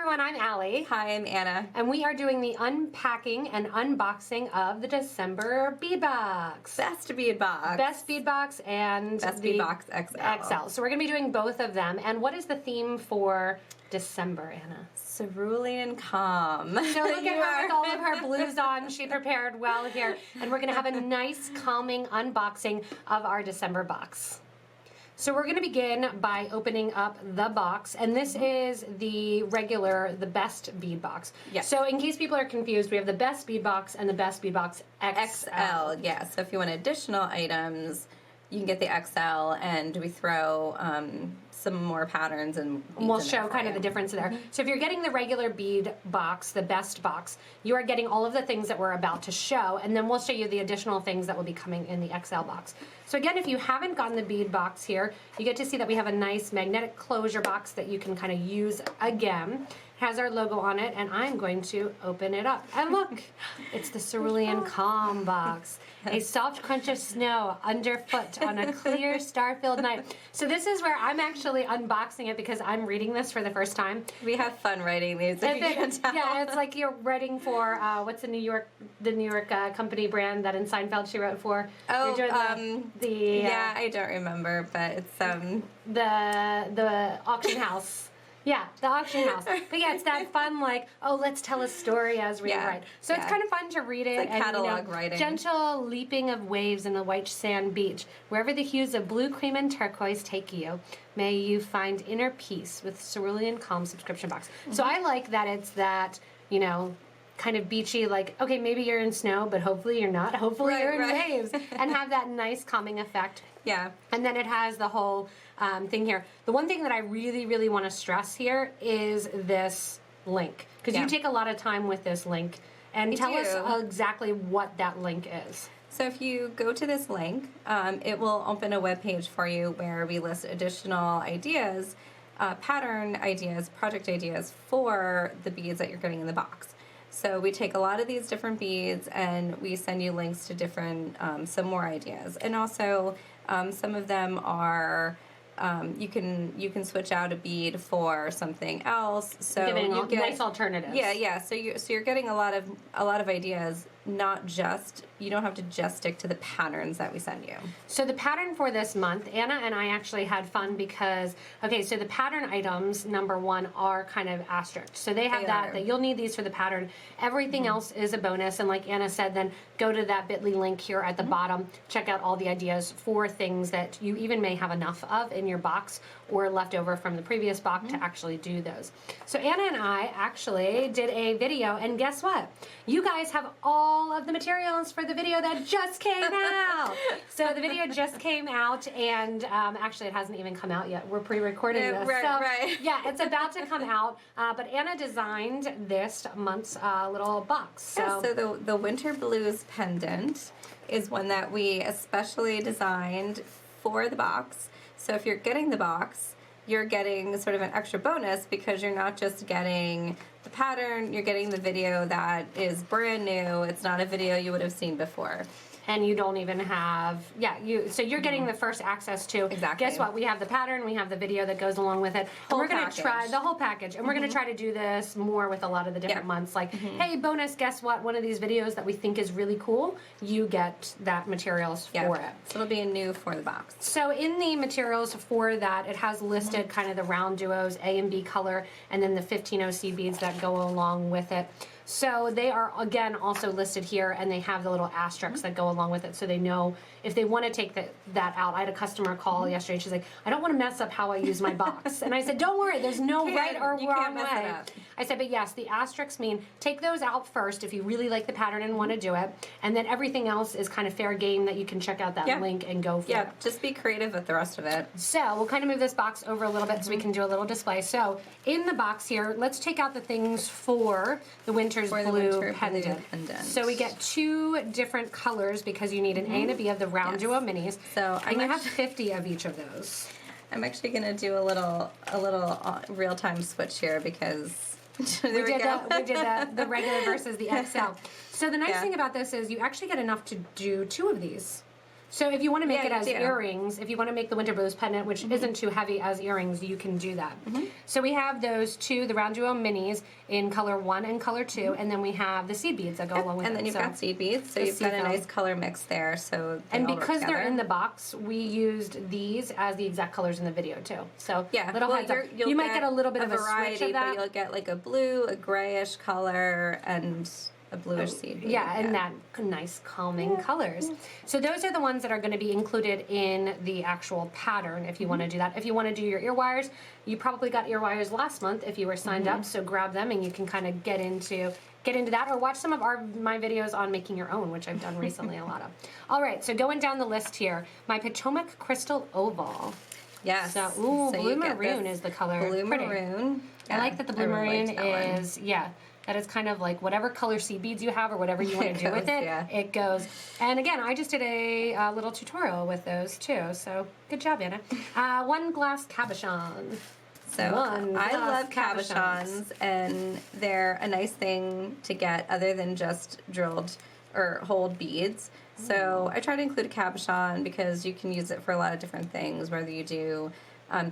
everyone, I'm Allie. Hi, I'm Anna. And we are doing the unpacking and unboxing of the December bead box. Best bead box. Best bead box and Best bead box XL. So we're going to be doing both of them. And what is the theme for December, Anna? Cerulean Calm. So look at her with all of her blues on. She prepared well here. And we're going to have a nice, calming unboxing of our December box. So we're going to begin by opening up the box, and this is the regular, the best bead box. Yes. So in case people are confused, we have the best bead box and the best bead box XL. Yeah. So if you want additional items, you can get the XL, and we throw some more patterns and beads we'll in show there kind of the difference there. So if you're getting the regular bead box, the best box, you are getting all of the things that we're about to show, and then we'll show you the additional things that will be coming in the XL box. So again, if you haven't gotten the bead box here, you get to see that we have a nice magnetic closure box that you can kind of use again. It has our logo on it, and I'm going to open it up. And look, it's the Cerulean Calm box. A soft crunch of snow underfoot on a clear star-filled night. So this is where I'm actually unboxing it because I'm reading this for the first time. We have fun writing these. If you can't tell. Yeah, it's like you're writing for what's the New York company brand that in Seinfeld she wrote for. Oh, yeah, I don't remember, but it's the auction house. Yeah, the auction house. But yeah, it's that fun, like, oh, let's tell a story as we write. So it's kind of fun to read it. It's like catalog writing. Gentle leaping of waves in the white sand beach. Wherever the hues of blue, cream, and turquoise take you, may you find inner peace with Cerulean Calm subscription box. So I like that it's that, kind of beachy, like, okay, maybe you're in snow, but hopefully you're not. Hopefully you're in waves. And have that nice calming effect. Yeah. And then it has the whole thing here. The one thing that I really, really want to stress here is this link. Because you take a lot of time with this link. And tell us exactly what that link is. So if you go to this link, it will open a web page for you where we list additional ideas, pattern ideas, project ideas for the beads that you're getting in the box. So we take a lot of these different beads and we send you links to different, some more ideas. And also some of them are, you can switch out a bead for something else. So you get nice alternatives. Yeah. So you're getting a lot of ideas. Not just, you don't have to just stick to the patterns that we send you. So the pattern for this month, Anna and I actually had fun because, okay, so the pattern items, number one, are kind of asterisk. So they have that you'll need these for the pattern. Everything else is a bonus. And like Anna said, then go to that bit.ly link here at the bottom, check out all the ideas for things that you even may have enough of in your box or left over from the previous box to actually do those. So Anna and I actually did a video, and guess what? You guys have all of the materials for the video that just came out. So the video just came out, and actually it hasn't even come out yet. We're pre-recording this. Right. Yeah, it's about to come out. But Anna designed this month's little box. So the Winter Blues pendant is one that we especially designed for the box. So if you're getting the box, you're getting sort of an extra bonus because you're not just getting the pattern, you're getting the video that is brand new. It's not a video you would have seen before. And you don't even have, so you're getting the first access to, guess what, we have the pattern, we have the video that goes along with it. And we're going to try the whole package. And we're going to try to do this more with a lot of the different months. Like, hey, bonus, guess what, one of these videos that we think is really cool, you get that materials for it. So it'll be a new for the box. So in the materials for that, it has listed kind of the round duos, A and B color, and then the 15 OC beads that go along with it. So they are, again, also listed here, and they have the little asterisks that go along with it, so they know if they want to take that out. I had a customer call yesterday, and she's like, I don't want to mess up how I use my box. And I said, don't worry, there's no right or wrong way. I said, but yes, the asterisks mean take those out first if you really like the pattern and want to do it, and then everything else is kind of fair game that you can check out that link and go for it. Yeah, just be creative with the rest of it. So we'll kind of move this box over a little bit so we can do a little display. So in the box here, let's take out the things for the Winter's Blue pendant. So we get two different colors because you need an A and a B of the round duo minis. So and you have 50 of each of those. I'm actually going to do a little real-time switch here because we did the regular versus the XL. So the nice thing about this is you actually get enough to do two of these. So if you want to make Yeah, it as you do. earrings, if you want to make the winter blues pendant, which isn't too heavy as earrings, you can do that. So we have those two, the Round Duo minis in color 1 and color 2, and then we have the seed beads that go along with it. And then you've So got seed beads, so the you've got a seed nice foam. color mix there. So they And all work because they're together. in the box, we used these as the exact colors in the video too. So Yeah, little well, heads up. you'll You might get a little bit of a variety, switch of that. but you'll get like a blue, a grayish color, and a bluish seed bead. Yeah, and that nice calming colors. So those are the ones that are going to be included in the actual pattern if you want to do that. If you want to do your ear wires, you probably got ear wires last month if you were signed up, so grab them and you can kind of get into that, or watch some of my videos on making your own, which I've done recently a lot of. All right, so going down the list here, my Potomac Crystal Oval. Yes. So, So blue you get maroon this is the color. Blue Pretty. maroon. I like that the blue maroon liked that one. is, that is kind of like whatever color seed beads you have or whatever you want to do with goes, it, yeah. it goes. And again, I just did a little tutorial with those too, so good job, Anna. One glass cabochon. So One I glass love cabochons, and they're a nice thing to get other than just drilled or hold beads. So I try to include a cabochon because you can use it for a lot of different things, whether you do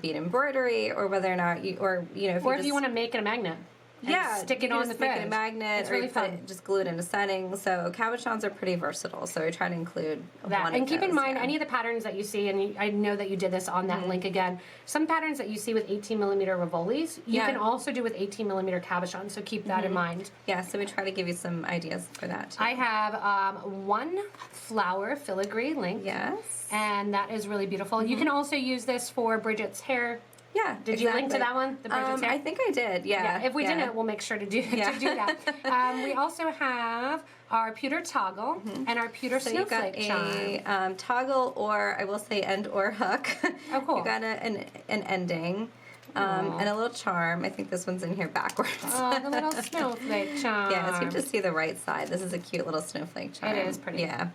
bead embroidery or whether or not you, or you know, If you want to make it a magnet. And stick it you can on just the make it thread. a magnet, It's or really you put fun. it, just glue it into settings. So cabochons are pretty versatile. So I try to include That. one And of keep in those, mind, yeah. any of the patterns that you see, and I know that you did this on that link again, some patterns that you see with 18 millimeter Rivolis, you Yeah. can also do with 18 millimeter cabochon, so keep that in mind. Yeah, so we try to give you some ideas for that too. I have one flower filigree link. Yes. And that is really beautiful. You can also use this for Bridget's hair. Yeah. Did you link to that one, the Bridget's hair? I think I did. Yeah. Yeah, if we yeah. didn't, we'll make sure to do that. We also have our pewter toggle and our pewter So you've got snowflake charm. a toggle, or I will say end or hook. Oh, cool. You've got an ending and a little charm. I think this one's in here backwards. Oh, the little snowflake charm. Yeah, so you have to see the right side. This is a cute little snowflake charm. It is pretty. Yeah.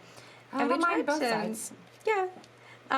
I don't mind both sides. Yeah.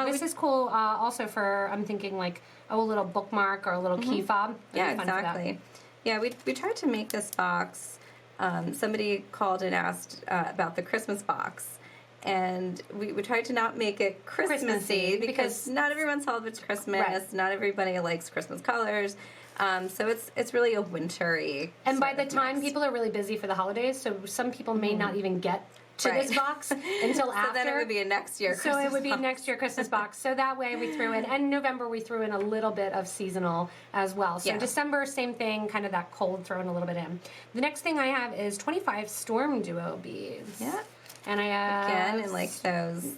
This is cool also for, I'm thinking like, a little bookmark or a little key fob. Yeah, That'd be fun for that. exactly. Yeah, we tried to make this box. Somebody called and asked about the Christmas box. And we tried to not make it Christmassy because not everyone celebrates Christmas. Right. Not everybody likes Christmas colors. So it's really a wintry. And by sort the of time mix. people are really busy for the holidays, so some people may not even get to Right. this box until after. So then it would be a next year Christmas So it would be box. next year Christmas box. So that way we threw in, and November we threw in a little bit of seasonal as well. So Yeah. December, same thing, kind of that cold, throwing a little bit in. The next thing I have is 25 Storm Duo beads. Yeah. And I have Again, in like those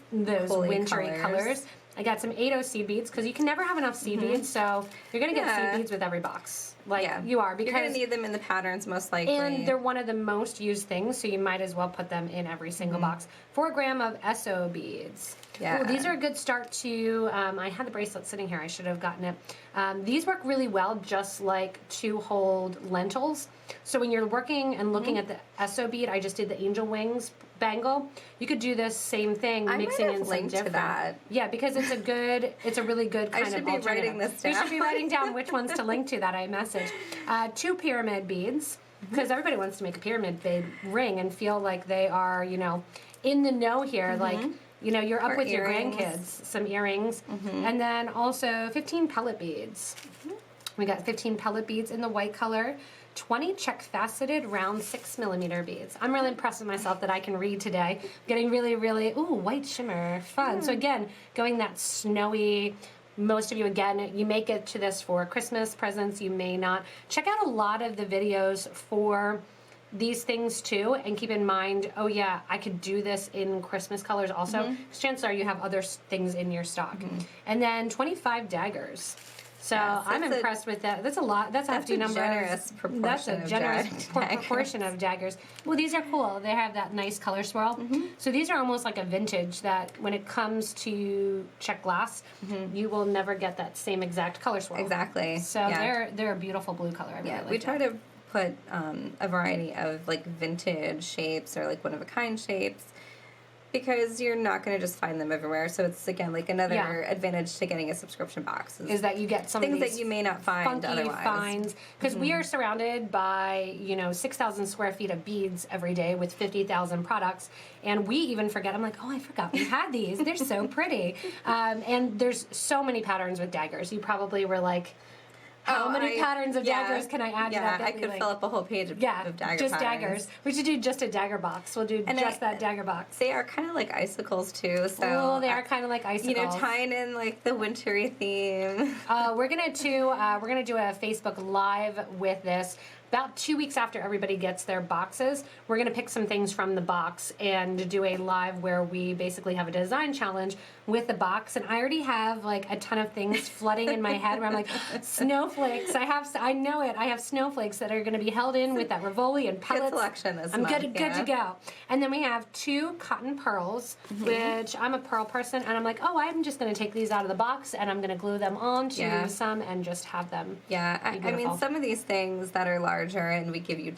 holy wintry colors. I got some 80 seed beads because you can never have enough seed beads, so you're gonna get Yeah. seed beads with every box. Like Yeah. you are, You're because going to need them in the patterns most likely. and they're one of the most used things, so you might as well put them in every single box. 4 gram of SO beads. Yeah. Ooh, these are a good start to, I had the bracelet sitting here, I should have gotten it. These work really well just like to hold lentils. So when you're working and looking at the SO bead, I just did the angel wings bangle. You could do this same thing, I mixing might have in some linked to different. that. Yeah, because it's a really good kind should of be alternative. writing this You should down. be writing down which ones to link to that I messaged. 2 pyramid beads, because everybody wants to make a pyramid bead ring and feel like they are, in the know here, like, you're up Or with your earrings. grandkids. Some earrings. And then also 15 pellet beads. We got 15 pellet beads in the white color. 20 check faceted round 6 millimeter beads. I'm really impressed with myself that I can read today. Getting really, really, white shimmer, fun. So again, going that snowy, most of you, again, you may get to this for Christmas presents, you may not. Check out a lot of the videos for these things too, and keep in mind, I could do this in Christmas colors also, because chances are you have other things in your stock. And then 25 daggers. So Yes, I'm that's impressed with that. That's a lot. That's a hefty number. generous proportion That's a of generous daggers. proportion of daggers. Well, these are cool. They have that nice color swirl. So these are almost like a vintage that when it comes to check glass, you will never get that same exact color swirl. Exactly. So Yeah. they're a beautiful blue color. I really like we that. try to put a variety of like vintage shapes or like one of a kind shapes Because you're not going to just find them everywhere. So it's, again, like another advantage to getting a subscription box. Is that you get some things of these that you may not find funky otherwise. finds. Because we are surrounded by, 6,000 square feet of beads every day with 50,000 products. And we even forget, I'm like, oh, I forgot we had these. They're so pretty. And there's so many patterns with daggers. You probably were like, how many patterns of daggers can I add to that? Yeah, I could fill up a whole page of dagger just patterns. daggers. We should do just a dagger box. We'll do that dagger box. They are kind of like icicles too. So they are kind of like icicles. Tying in like the wintry theme. We're gonna do a Facebook Live with this. About 2 weeks after everybody gets their boxes, we're going to pick some things from the box and do a live where we basically have a design challenge with the box. And I already have like a ton of things flooding in my head where I'm like, snowflakes. I know it. I have snowflakes that are going to be held in with that Rivoli and pellets. Good selection this I'm month, good to go. And then we have 2 cotton pearls, which I'm a pearl person, and I'm like, oh, I'm just going to take these out of the box and I'm going to glue them on to some and just have them. Yeah, I mean, some of these things that are larger, and we give you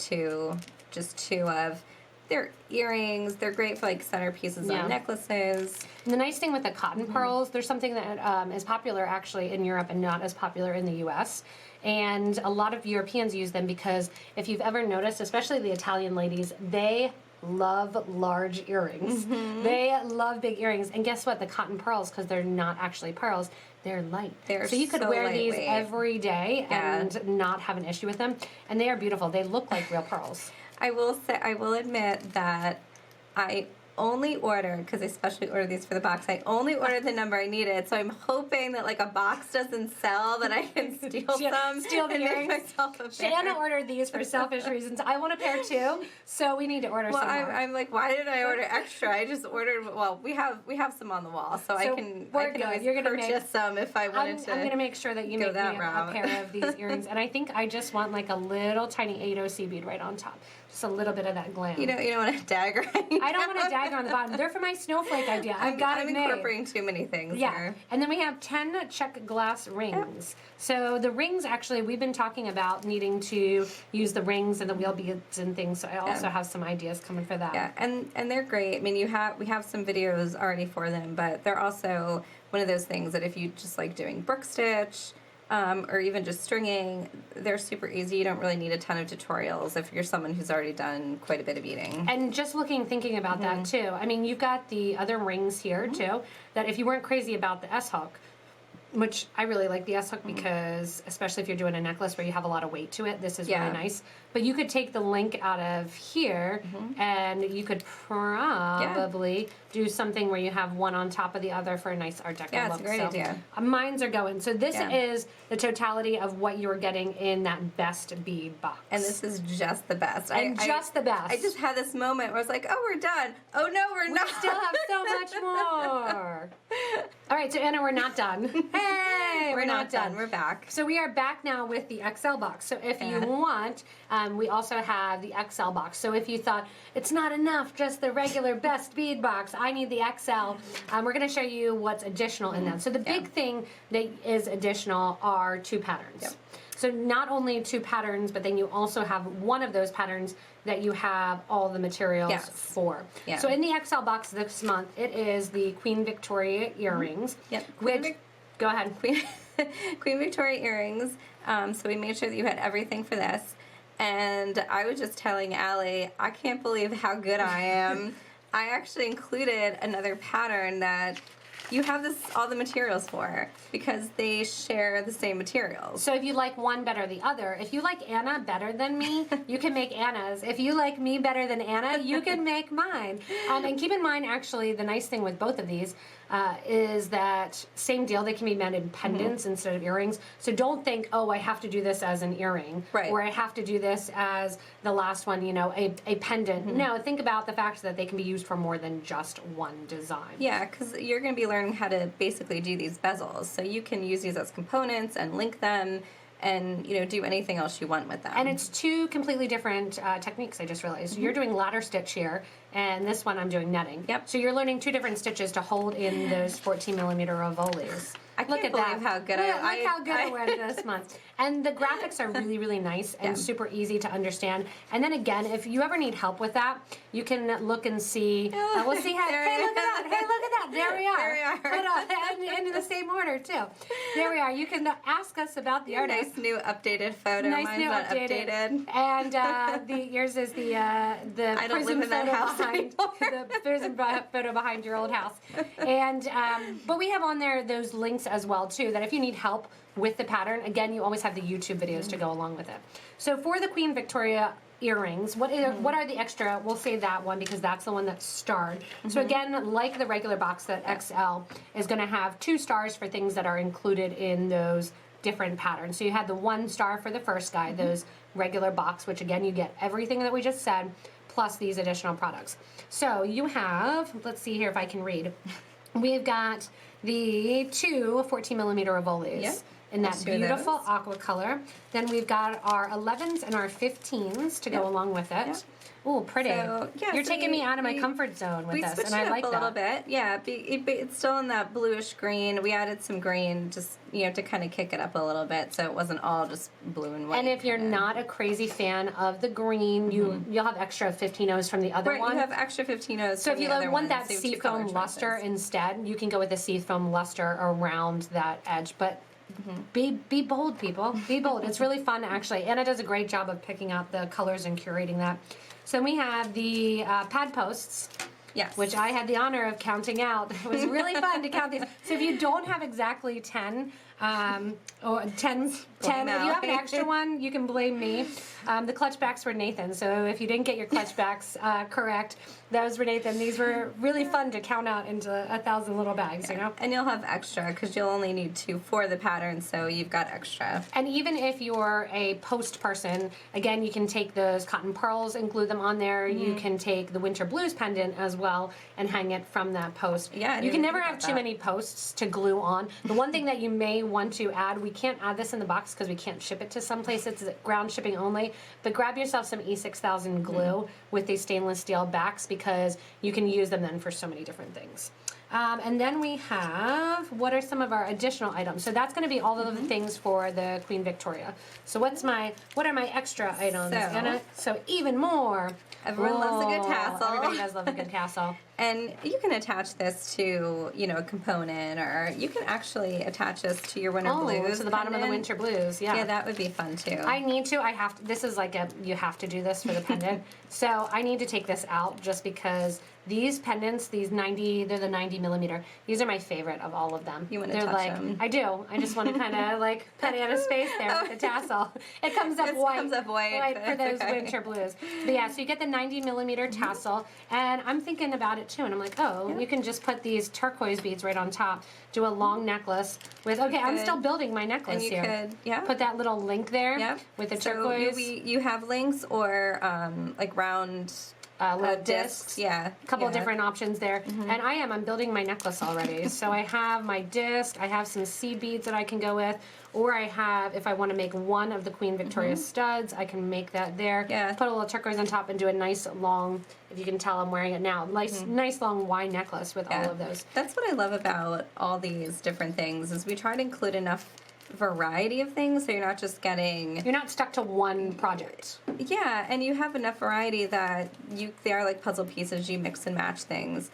just two of. They're earrings. They're great for like centerpieces on necklaces. And the nice thing with the cotton pearls, there's something that is popular actually in Europe and not as popular in the U.S. And a lot of Europeans use them because if you've ever noticed, especially the Italian ladies, they love large earrings. They love big earrings. And guess what? The cotton pearls, because they're not actually pearls, they're light. So you could wear these every day and not have an issue with them. And they are beautiful. They look like real pearls. I will admit that I only ordered, because I specially ordered these for the box, I only ordered the number I needed, so I'm hoping that like a box doesn't sell, that I can steal some. Steal the earrings. Myself a pair. Shanna ordered these for selfish reasons. I want a pair too, so we need to order some more. I'm like, why didn't I order extra? I just ordered, well, we have some on the wall, so I can always purchase some if I wanted to. I'm going to make sure that you make me a pair of these earrings, and I think I just want like a little tiny 8OC bead right on top. Just a little bit of that glam. You don't want a dagger. I don't want a dagger on the bottom. They're for my snowflake idea. I've got it made. I'm incorporating too many things here. And then we have 10 check glass rings. So the rings, actually, we've been talking about needing to use the rings and the wheel beads and things. So I also have some ideas coming for that. Yeah, and they're great. I mean, we have some videos already for them, but they're also one of those things that if you just like doing brook stitch, or even just stringing, they're super easy. You don't really need a ton of tutorials if you're someone who's already done quite a bit of beading. And just thinking about that too. I mean, you've got the other rings here too, that if you weren't crazy about the S-hook, which I really like the S-hook because, especially if you're doing a necklace where you have a lot of weight to it, this is really nice. But you could take the link out of here and you could probably do something where you have one on top of the other for a nice Art Deco look. Yeah, it's a great idea. Mines are going. So this is the totality of what you're getting in that best bead box. And this is just the best. The best. I just had this moment where I was like, oh, we're done. Oh, no, we're not. We still have so much more. All right, so Anna, we're not done. Hey, we're not done. We're back. So we are back now with the XL box. So if you want, we also have the XL box. So if you thought it's not enough, just the regular best bead box, I need the XL. We're going to show you what's additional in that. So the big thing that is additional are 2 patterns. Yep. So not only 2 patterns, but then you also have one of those patterns that you have all the materials for. Yeah. So in the XL box this month, it is the Queen Victoria earrings. Yep. Go ahead. Queen Victoria earrings. So we made sure that you had everything for this. And I was just telling Allie, I can't believe how good I am. I actually included another pattern that you have all the materials for because they share the same materials. So if you like one better than the other, if you like Anna better than me, you can make Anna's. If you like me better than Anna, you can make mine. And keep in mind, actually, the nice thing with both of these is that same deal, they can be made in pendants instead of earrings. So don't think, oh, I have to do this as an earring, or I have to do this as the last one, a pendant. No, think about the fact that they can be used for more than just one design. Yeah, because you're going to be learning how to basically do these bezels. So you can use these as components and link them and do anything else you want with them. And it's 2 completely different techniques, I just realized. You're doing ladder stitch here, and this one I'm doing netting. Yep. So you're learning 2 different stitches to hold in those 14 millimeter Rivolis. I can't Look at believe that. how good Look how good I went this month. And the graphics are really, really nice and Yeah. super easy to understand. And then again, if you ever need help with that, you can look and see. We'll see how. Hey, look at that! Hey, look at that! There we are. There we are. And in the same order too. There we are. You can ask us about the artist. Nice new updated photo. Nice Mine's new not updated. And yours is the I don't prison live in that photo house behind anymore. the prison photo behind your old house. And but we have on there those links as well too. That if you need help with the pattern, again, you always have the YouTube videos to go along with it. So for the Queen Victoria earrings, what are the extra? We'll say that one because that's the one that's starred. So again, like the regular box, that XL is going to have 2 stars for things that are included in those different patterns. So you had the 1 star for the first guy, those regular box, which again, you get everything that we just said, plus these additional products. So you have, let's see here if I can read. We've got the 2 14 millimeter Rivolis. Yep. In that beautiful aqua color. Then we've got our 11s and our 15s to go along with it. Yep. Oh, pretty. So, yeah, You're so taking me out of my comfort zone with this, and I like that. We switched it up a little bit. Yeah, it's still in that bluish green. We added some green just, to kind of kick it up a little bit so it wasn't all just blue and white. And if you're not a crazy fan of the green, you'll have extra 15-0s from the other one. You have extra 15-0s So if you want that so seafoam luster instead, you can go with the seafoam luster around that edge. But be bold, people. Be bold. It's really fun, actually. Anna does a great job of picking out the colors and curating that. So we have the pad posts. Yes. Which I had the honor of counting out. It was really fun to count these. So if you don't have exactly 10, or 10, if you have an extra one, you can blame me. The clutch backs were Nathan. So if you didn't get your clutch backs correct, those were Nathan. These were really fun to count out into 1,000 little bags, And you'll have extra because you'll only need 2 for the pattern, so you've got extra. And even if you're a post person, again, you can take those cotton pearls and glue them on there. You can take the winter blues pendant as well and hang it from that post. Yeah, you can never have too many posts to glue on. The one thing that you may want to add, we can't add this in the box because we can't ship it to some places. It's ground shipping only. But grab yourself some E6000 glue with these stainless steel backs because you can use them then for so many different things. And then we have, what are some of our additional items? So that's going to be all of the things for the Queen Victoria. So what are my extra items, Anna? So even more. Everyone loves a good tassel. Everybody does love a good tassel. And you can attach this to, a component, or you can actually attach this to your winter blues. To the bottom of the winter blues, yeah. Yeah, that would be fun too. I need to, this is like you have to do this for the pendant. So I need to take this out just because these pendants, they're the 90 millimeter. These are my favorite of all of them. You want to touch them. I do. I just want to kind of put Anna's face there with the tassel. It comes up white for those winter blues. But yeah, so you get the 90 millimeter tassel, and I'm thinking about it too, and I'm like, you can just put these turquoise beads right on top, do a long necklace with, I'm still building my necklace here. Put that little link there with the turquoise. So you have links or round discs. A couple of different options there. And I'm building my necklace already. So I have my disc, I have some seed beads that I can go with, or I have, if I want to make one of the Queen Victoria studs, I can make that there. Put a little turquoise on top and do a nice long, if you can tell I'm wearing it now, nice long Y necklace with all of those. That's what I love about all these different things is we try to include enough variety of things so you're not just getting... You're not stuck to one project. Yeah, and you have enough variety that they are like puzzle pieces, you mix and match things.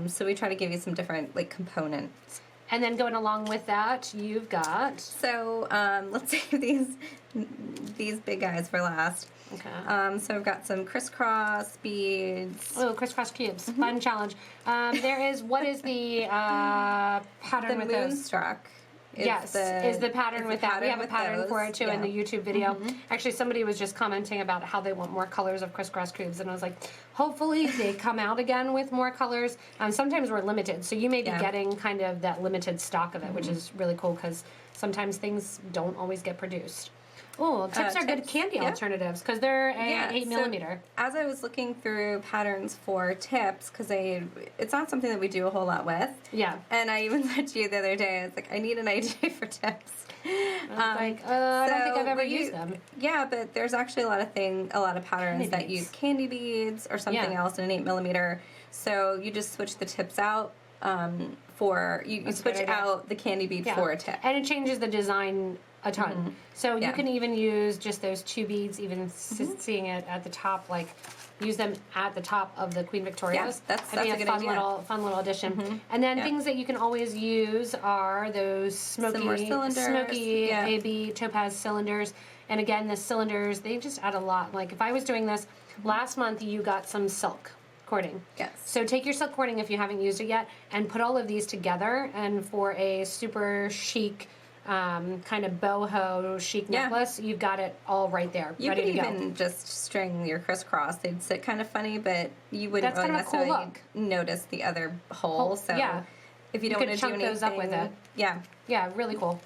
So we try to give you some different components. And then going along with that, you've got... So let's save these big guys for last. Okay. So I've got some crisscross beads. Oh, crisscross cubes. Fun challenge. What is the pattern with those? Moonstruck. Is the pattern with that. We have a pattern for it too in the YouTube video. Actually, somebody was just commenting about how they want more colors of crisscross cubes, and I was like, hopefully they come out again with more colors. Sometimes we're limited, so you may be getting kind of that limited stock of it, which is really cool because sometimes things don't always get produced. Oh, tips are good candy alternatives because they're 8 millimeter. As I was looking through patterns for tips, because it's not something that we do a whole lot with. Yeah. And I even said to you the other day, I was like, I need an idea for tips. I don't think I've ever used them. Yeah, but there's actually a lot of patterns that use candy beads or something else in an 8 millimeter. So you just switch the tips out for, you switch out the candy bead for a tip. And it changes the design a ton. So you can even use just those 2 beads, even seeing it at the top, like use them at the top of the Queen Victoria's. Yeah, that's a good idea. Fun little addition. And then things that you can always use are those smoky AB topaz cylinders. And again, the cylinders, they just add a lot. Like if I was doing this last month, you got some silk cording. Yes. So take your silk cording if you haven't used it yet, and put all of these together, and for a super chic kind of boho chic necklace, you've got it all right there, you ready to go. You could even just string your crisscross. They'd sit kind of funny, but you wouldn't That's really kind of a cool necessarily look. notice the other hole. So if you don't want to do anything, those up with it. Yeah, really cool.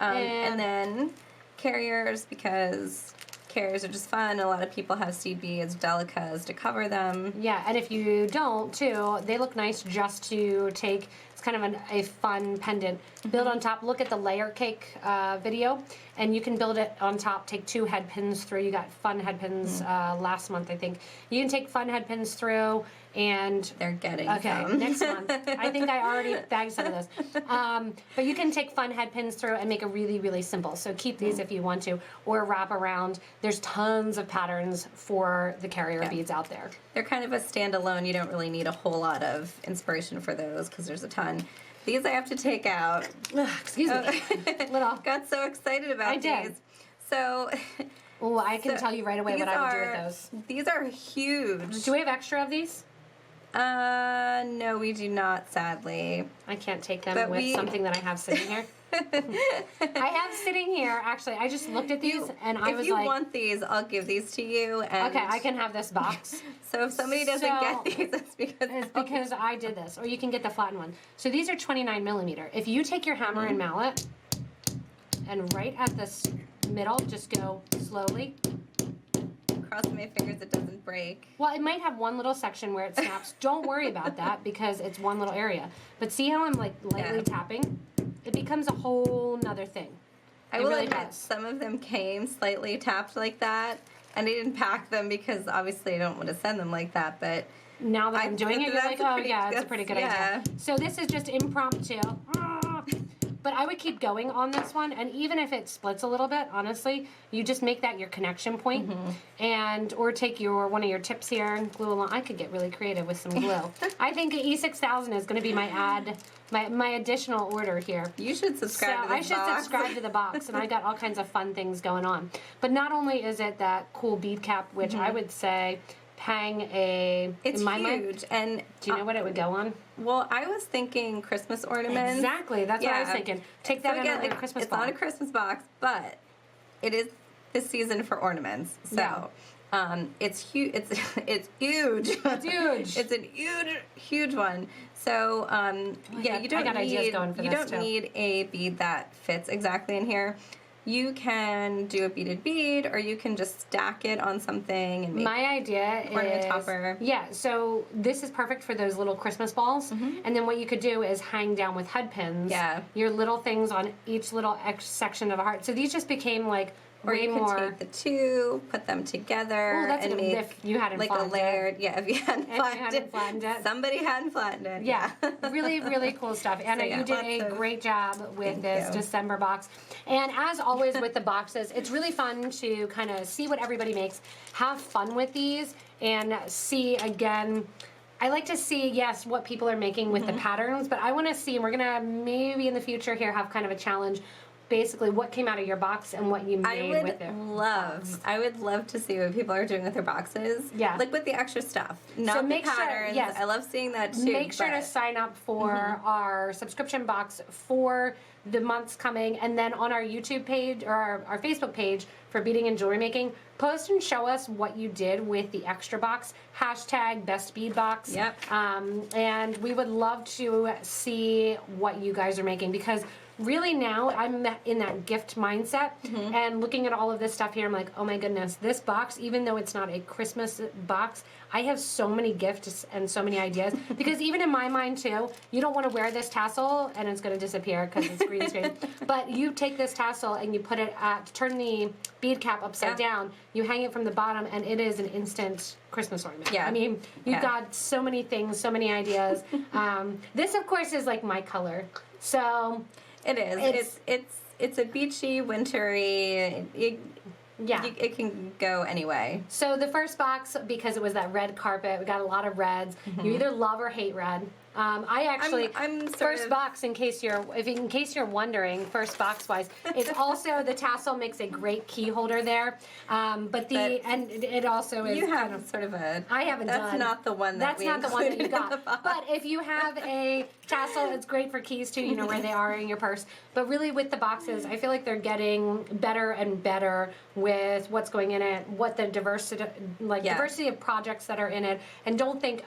And then carriers, because carriers are just fun. A lot of people have seed beads, delicas to cover them. Yeah, and if you don't, too, they look nice just to take. It's kind of a fun pendant. Build on top. Look at the layer cake video, and you can build it on top. Take 2 head pins through. You got fun head pins last month, I think. You can take fun head pins through, and they're getting some. Next month. I think I already bagged some of those. But you can take fun head pins through and make it really, really simple. So keep these if you want to, or wrap around. There's tons of patterns for the carrier beads out there. They're kind of a standalone. You don't really need a whole lot of inspiration for those because there's a ton. These I have to take out. Excuse me. Little. Got so excited about these. So. Oh, I can tell you right away what I would do with those. These are huge. Do we have extra of these? No, we do not, sadly. I can't take them with something that I have sitting here. I have sitting here, actually, I just looked at these and I was like... If you want these, I'll give these to you. And okay, I can have this box. So if somebody doesn't get these, it's because I did this. Or you can get the flattened one. So these are 29 millimeter. If you take your hammer and mallet and right at this middle, just go slowly. Crossing my fingers it doesn't break. Well, it might have one little section where it snaps. Don't worry about that because it's one little area. But see how I'm like lightly tapping? It becomes a whole nother thing. I will admit some of them came slightly tapped like that, and I didn't pack them because obviously I don't want to send them like that, but now that I'm doing it, you're like, oh yeah, it's a pretty good idea. So this is just impromptu. But I would keep going on this one, and even if it splits a little bit, honestly, you just make that your connection point, and or take one of your tips here and glue along. I could get really creative with some glue. I think E6000 is going to be my additional order here. You should subscribe to this box. I should subscribe to the box, and I got all kinds of fun things going on. But not only is it that cool bead cap, which I would say hang it's in my huge mind, and do you know what it would go on? Well, I was thinking Christmas ornaments. Exactly, that's what I was thinking. Take that in a Christmas box. It's not a Christmas box, but it is this season for ornaments. So it's huge. It's huge. It's huge. It's a huge one. So you don't need a bead that fits exactly in here. You can do a beaded bead, or you can just stack it on something and make my idea ornament topper. Yeah, so this is perfect for those little Christmas balls. And then what you could do is hang down with head pins. Yeah. Your little things on each little section of a heart. So these just became like way more. Or you can take the two, put them together, and make if you hadn't like a layered. Yeah, if you hadn't flattened it. Somebody hadn't flattened it. Yeah, really, really cool stuff. Anna, you did a great job with this December box. And as always with the boxes, it's really fun to kind of see what everybody makes, have fun with these, and see again. I like to see, yes, what people are making with the patterns, but I want to see, and we're going to maybe in the future here have kind of a challenge, basically what came out of your box and what you made with it. I would love to see what people are doing with their boxes. Yeah. Like with the extra stuff. Not the patterns. Yes. I love seeing that too. Make sure to sign up for our subscription box for the months coming, and then on our YouTube page or our Facebook page for beading and jewelry making, post and show us what you did with the extra box. #BestBeadBox. Yep. And we would love to see what you guys are making, because really now I'm in that gift mindset, and looking at all of this stuff here, I'm like, oh my goodness, this box, even though it's not a Christmas box, I have so many gifts and so many ideas. Because even in my mind too, you don't want to wear this tassel and it's going to disappear because it's green screen. But you take this tassel and you put it turn the bead cap upside down, you hang it from the bottom, and it is an instant Christmas ornament. Yeah. I mean, you've got so many things, so many ideas. This, of course, is like my color. So it is. It's a beachy, wintry. It can go anyway. So the first box, because it was that red carpet, we got a lot of reds. You either love or hate red. I actually I'm first box, in case you're wondering, first box wise, it's also the tassel makes a great key holder there. But it also is you have kind of sort of a. I haven't that's done. not the one that that's not the one that you got. But if you have a tassel, it's great for keys too. You know where they are in your purse. But really, with the boxes, I feel like they're getting better and better with what's going in it, what the diversity of projects that are in it. And don't think,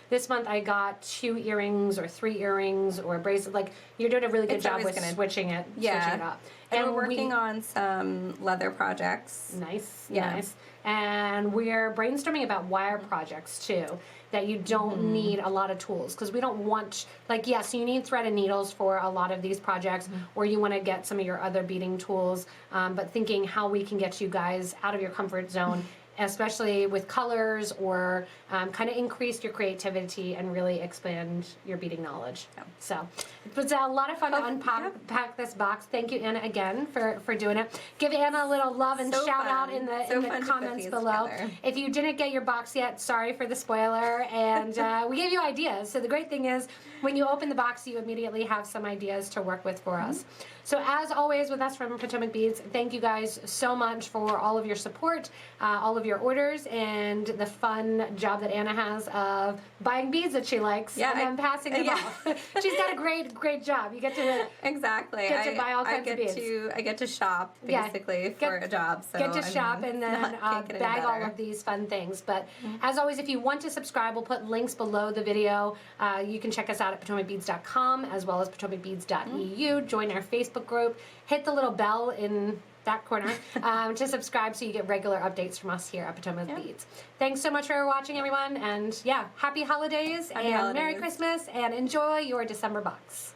this month I got 2 earrings or 3 earrings or a bracelet. Like, you're doing a really good job with switching it up. And we're working on some leather projects. Nice. And we're brainstorming about wire projects too, that you don't need a lot of tools, because we don't want, yes, you need thread and needles for a lot of these projects, or you want to get some of your other beading tools, but thinking how we can get you guys out of your comfort zone, especially with colors, or kind of increase your creativity and really expand your beading knowledge. So it was a lot of fun to unpack this box. Thank you, Anna, again for doing it. Give Anna a little love and shout out in the comments below. If you didn't get your box yet, sorry for the spoiler, and we gave you ideas. So the great thing is, when you open the box, you immediately have some ideas to work with for us. So as always with us from Potomac Beads, thank you guys so much for all of your support, all of your orders, and the fun job that Anna has of buying beads that she likes and then passing them off. She's got a great job. You get to buy all kinds of beads. I get to shop basically for a job. So get to shop and then bag all of these fun things. But as always, if you want to subscribe, we'll put links below the video. You can check us out at PotomacBeads.com as well as PotomacBeads.eu. Join our Facebook group. Hit the little bell in that corner to subscribe so you get regular updates from us here at Potomac Beads. Thanks so much for watching, everyone, and happy holidays and Merry Christmas, and enjoy your December box.